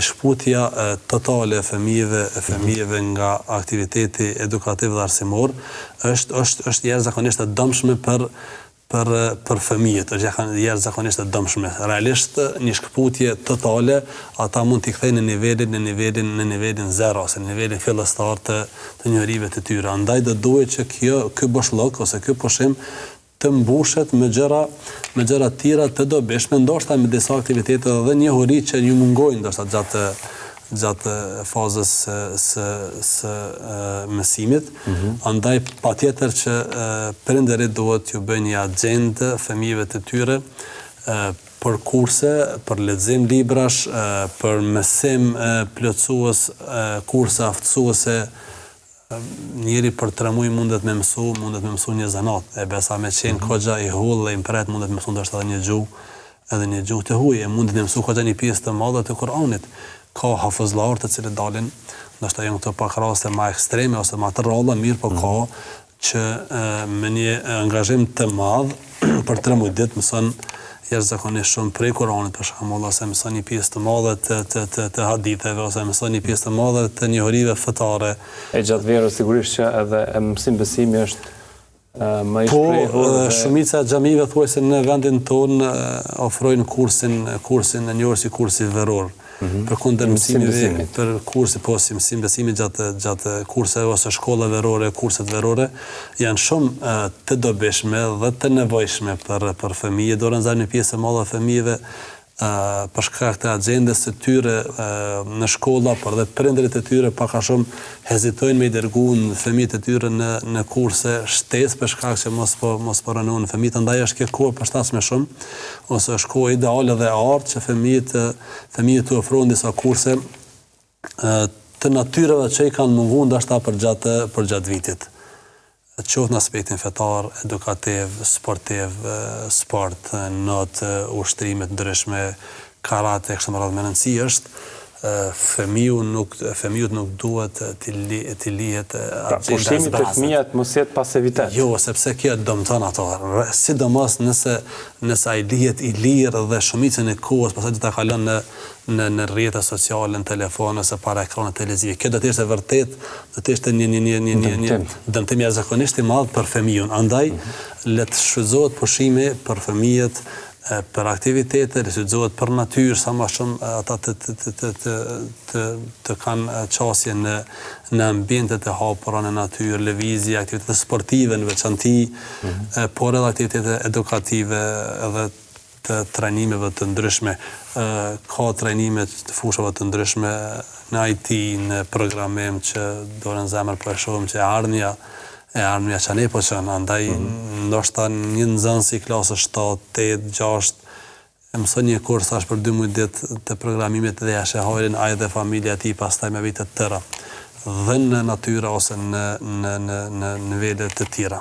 shkputja totale e fëmijëve nga aktiviteti edukativ dhe arsimor është jashtëzakonisht e dëmshme për fëmijët, është jashtëzakonisht e dëmshme. Realisht një shkputje totale ata mund t'i kthejnë në nivelin zero ose në nivelin fillestar të njohurive të tyre. Andaj do duhet që ky boshllok ose ky pushim të mbushet me gjëra tjera të dobishme, ndoshta me disa aktivitete dhe njohuri që ju mungojnë ndoshta gjatë fazës së mësimit. Andaj patjetër që prindërit duhet t'ju bëjnë një agjendë fëmijëve të tyre për kurse, për lexim librash, për mësim plotësues, kurse aftësuese. Njëri për 3 muaj mundet me mësu një zanat. E besa me qenë kogja i hull dhe impret mundet me mësu ndoshta edhe një gjuhë të huaj, mundet me mësu kogja një pjesë të madhe të Kuranit. Ka hafëzllar të cilët dalin, ndoshta janë këto pak raste më ekstreme ose më të rralla, mirë, po ka që me një angazhim të madh për 3 muaj ditë mëson jashtëzakonisht shumë prej Kuranit, për shembull, ose mëson një pjesë të madhe të haditheve, ose mëson një pjesë të madhe të njohurive fetare. E gjatë verës sigurisht që edhe mësim besimi është më i shprehur. Po, shumica e xhamive thuajse në vendin tonë ofrojnë kursin e njohur si kursi veror. Përkundër mësimeve, për kurse po si mësim besimi gjatë kurseve ose shkolla verore, kurset verore janë shumë të dobishme dhe të nevojshme për fëmijë. Do rëndzar një pjesë e madhe e fëmijëve për shkak të agjendës së tyre në shkolla, por dhe prindërit e tyre pak a shumë hezitojnë me i dërguar fëmijët e tyre në kurse shtesë për shkak që mos po rënohen fëmijët. Andaj është kjo kohë përshtatshme shumë, ose është kohë ideale dhe artë që fëmijët të ofrohen disa kurse të natyrave që i kanë munguar ndoshta për gjatë vitit. Qoftë në aspektin fetar, edukativ, sportiv, sport, not, ushtrimet ndryshme, karate, kështu me radhë. Me rëndësi është fëmijët nuk duhet t'i lihet agjenda. Pushimi të fëmijët mos jetë pasivitet. Jo, sepse kjo dëmton ato. Sidomos nëse ai lihet i lirë dhe shumicën e kohës pastaj do ta kalon në rrjete sociale, në telefon ose para ekranit televiziv. Kjo do të ishte vërtet, do të ishte një dëmtim jashtëzakonisht i madh për fëmijën. Andaj le të shfrytëzohet pushimi për fëmijët, për aktivitete, rishfrytëzohet për natyrë, sa më shumë ata të kanë qasje në ambientet e hapura në natyrë, lëvizje, aktivitete sportive në veçanti, por edhe aktivitete edukative edhe të trajnimeve të ndryshme. Ka trajnime të fushave të ndryshme në IT, në programim që do në zemër po e shohim që ardhmja që ne po qënë, andaj ndoshta një nxënës i klasës 7, 8, 6, mëson një kurs tash për 12 ditë të programimit dhe ja shehojnë ai dhe familja e tij pastaj me vite të tëra, dhe në natyra ose në nivele të tjera.